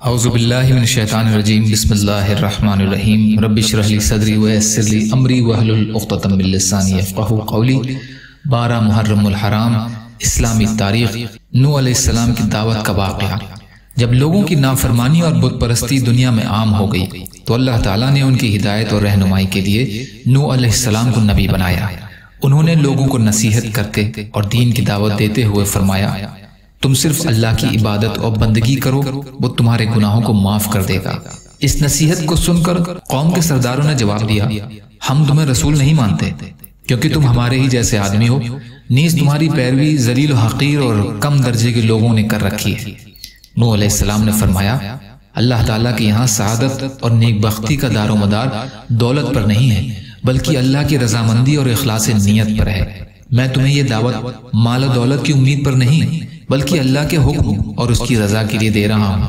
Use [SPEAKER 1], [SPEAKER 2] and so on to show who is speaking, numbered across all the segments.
[SPEAKER 1] اعوذ باللہ من الشیطان الرجیم بسم اللہ الرحمن الرحیم رب اشرح لی صدری ویسر لی امری واحلل عقدۃ من لسانی یفقہوا قولی 12 محرم الحرام اسلامی تاریخ نوح علیہ السلام کی دعوت کا واقعہ۔ جب لوگوں کی نافرمانی اور بت پرستی دنیا میں عام ہو گئی تو اللہ تعالیٰ نے ان کی ہدایت اور رہنمائی کے لیے نوح علیہ السلام کو نبی بنایا۔ انہوں نے لوگوں کو نصیحت کرتے اور دین کی دعوت دیتے ہوئے فرمایا، تم صرف اللہ کی عبادت اور بندگی کرو، وہ تمہارے گناہوں کو معاف کر دے گا۔ اس نصیحت کو سن کر قوم کے سرداروں نے جواب دیا، ہم تمہیں رسول نہیں مانتے کیونکہ تم ہمارے ہی جیسے آدمی ہو، نیز تمہاری پیروی ذلیل و حقیر اور کم درجے کے لوگوں نے کر رکھی ہے۔ نوح علیہ السلام نے فرمایا، اللہ تعالیٰ کے یہاں سعادت اور نیک بختی کا دار و مدار دولت پر نہیں ہے بلکہ اللہ کی رضامندی اور اخلاص نیت پر ہے۔ میں تمہیں یہ دعوت مال و دولت کی امید پر نہیں بلکہ اللہ کے حکم اور اس کی رضا کے لیے دے رہا ہوں،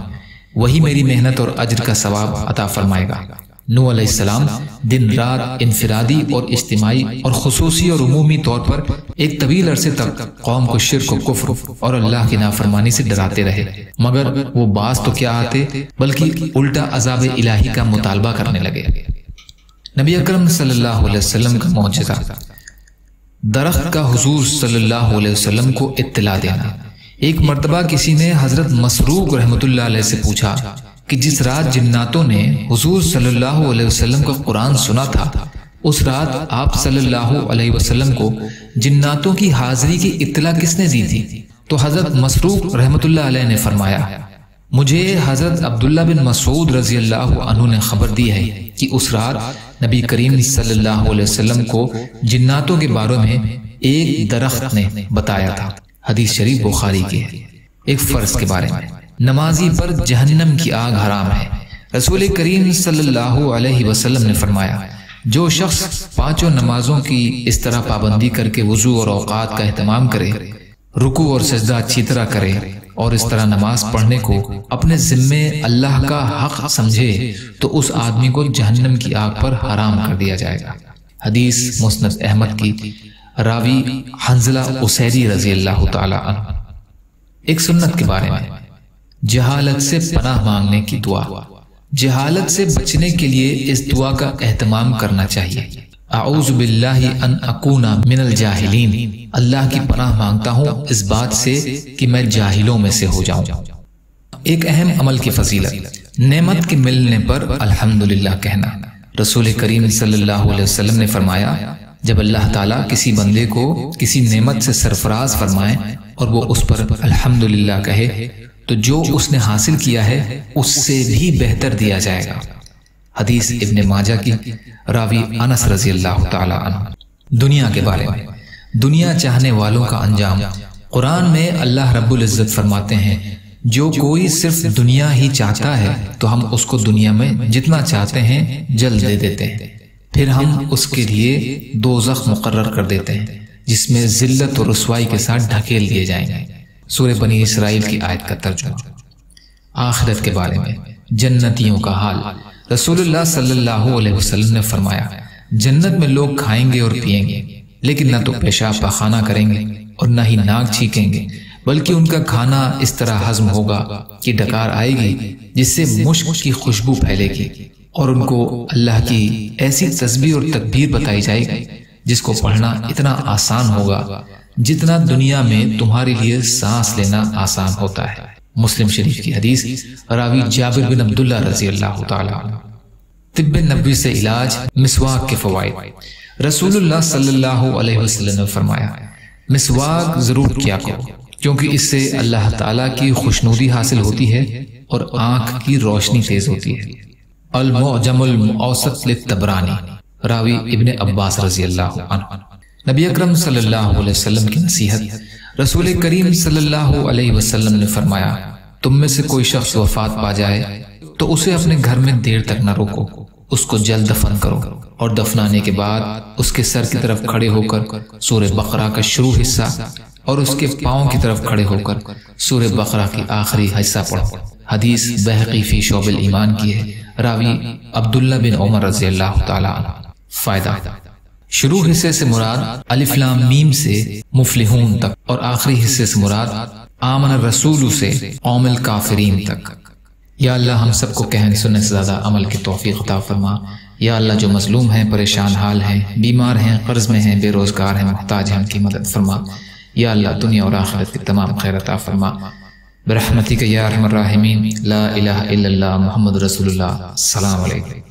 [SPEAKER 1] وہی میری محنت اور اجر کا ثواب عطا فرمائے گا۔ نوح علیہ السلام دن رات انفرادی اور اجتماعی اور خصوصی اور عمومی طور پر ایک طویل عرصے تک قوم کو شرک و کفر اور اللہ کی نافرمانی سے ڈراتے رہے، مگر وہ باز تو کیا آتے بلکہ الٹا عذاب الہی کا مطالبہ کرنے لگے۔ نبی اکرم صلی اللہ علیہ وسلم کا معجزہ، درخت کا حضور صلی اللہ علیہ وسلم کو اطلاع دینا۔ ایک مرتبہ کسی نے حضرت مسروق رحمۃ اللہ علیہ سے پوچھا کہ جس رات جناتوں نے حضور صلی اللہ علیہ وسلم کا قرآن سنا تھا، اس رات آپ صلی اللہ علیہ وسلم کو جناتوں کی حاضری کی اطلاع کس نے دی تھی؟ تو حضرت مسروق رحمۃ اللہ علیہ نے فرمایا، مجھے حضرت عبداللہ بن مسعود رضی اللہ عنہ نے خبر دی ہے کہ اس رات نبی کریم صلی اللہ علیہ وسلم کو جناتوں کے بارے میں ایک درخت نے بتایا تھا۔ حدیث شریف بخاری کی ہے۔ ایک فرض کے بارے میں، نمازی پر جہنم کی آگ حرام ہے۔ رسول کریم صلی اللہ علیہ وسلم نے فرمایا، جو شخص 5 نمازوں کی اس طرح پابندی کر کے وضو اور اوقات کا اہتمام کرے، رکوع اور سجدہ اچھی طرح کرے اور اس طرح نماز پڑھنے کو اپنے ذمے اللہ کا حق سمجھے تو اس آدمی کو جہنم کی آگ پر حرام کر دیا جائے گا۔ حدیث مسند احمد کی، راوی حنظلہ اسیری رضی اللہ تعالی عنہ۔ ایک سنت کے بارے میں، جہالت سے پناہ مانگنے کی دعا۔ جہالت سے بچنے کے لیے اس دعا کا اہتمام کرنا چاہیے۔ اعوذ باللہ ان اکون من الجاہلین، اللہ کی پناہ مانگتا ہوں اس بات سے کہ میں جاہلوں میں سے ہو جاؤں۔ ایک اہم عمل کی فضیلت، نعمت کے ملنے پر الحمدللہ کہنا۔ رسول کریم صلی اللہ علیہ وسلم نے فرمایا، جب اللہ تعالیٰ کسی بندے کو کسی نعمت سے سرفراز فرمائے اور وہ اس پر الحمدللہ کہے تو جو اس نے حاصل کیا ہے اس سے بھی بہتر دیا جائے گا۔ حدیث ابن ماجہ کی، راوی انس رضی اللہ تعالی عنہ۔ دنیا کے بارے میں، دنیا چاہنے والوں کا انجام۔ قرآن میں اللہ رب العزت فرماتے ہیں، جو کوئی صرف دنیا ہی چاہتا ہے تو ہم اس کو دنیا میں جتنا چاہتے ہیں جلد دے دیتے ہیں، پھر ہم اس کے لیے دوزخ مقرر کر دیتے ہیں جس میں ذلت اور رسوائی کے ساتھ ڈھکیل دیے جائیں گے۔ سورہ بنی اسرائیل کی آیت کا ترجمہ۔ آخرت کے بارے میں، جنتیوں کا حال۔ رسول اللہ صلی اللہ علیہ وسلم نے فرمایا، جنت میں لوگ کھائیں گے اور پیئیں گے لیکن نہ تو پیشاب پاخانہ کریں گے اور نہ ہی ناک چھینکیں گے، بلکہ ان کا کھانا اس طرح ہضم ہوگا کہ ڈکار آئے گی جس سے مشک کی خوشبو پھیلے گی، اور ان کو اللہ کی ایسی تسبیح اور تکبیر بتائی جائے گی جس کو پڑھنا اتنا آسان ہوگا جتنا دنیا میں تمہارے لیے سانس لینا آسان ہوتا ہے۔ مسلم شریف کی حدیث، راوی جابر بن عبداللہ رضی اللہ تعالی عنہ۔ طب نبوی سے علاج، مسواک کے فوائد۔ رسول اللہ صلی اللہ علیہ وسلم نے فرمایا، مسواک ضرور کیا کرو کیونکہ اس سے اللہ تعالیٰ کی خوشنودی حاصل ہوتی ہے اور آنکھ کی روشنی تیز ہوتی ہے۔ المعجم الموسط للطبرانی، راوی ابن عباس رضی اللہ عنہ۔ نبی اکرم صلی اللہ علیہ وسلم کی نصیحت۔ رسول کریم صلی اللہ علیہ وسلم نے فرمایا، تم میں سے کوئی شخص وفات پا جائے تو اسے اپنے گھر میں دیر تک نہ روکو، اس کو جلد دفن کرو اور دفنانے کے بعد اس کے سر کی طرف کھڑے ہو کر سورہ بقرہ کا شروع حصہ اور اس کے پاؤں کی طرف کھڑے ہو کر سورہ بقرہ کی آخری حصہ پڑھو۔ حدیث بہقی فی شعب الایمان کی ہے، راوی عبداللہ بن عمر رضی اللہ تعالی عنہ۔ فائدہ، شروع حصے سے مراد الف لام میم سے مفلحون تک اور آخری حصے سے مراد آمن الرسول سے قوم الکافرین تک۔ یا اللہ ہم سب کو کہنے سننے سے زیادہ عمل کی توفیق عطا فرما۔ یا اللہ جو مظلوم ہیں، پریشان حال ہیں، بیمار ہیں، قرض میں ہیں، بے روزگار ہیں، محتاج ہیں، ان کی مدد فرما۔ یا اللہ دنیا اور آخرت کی تمام خیر عطا فرما برحمتک یا ارحم الراحمین۔ لا الہ الا اللہ محمد رسول اللہ۔ السلام علیکم۔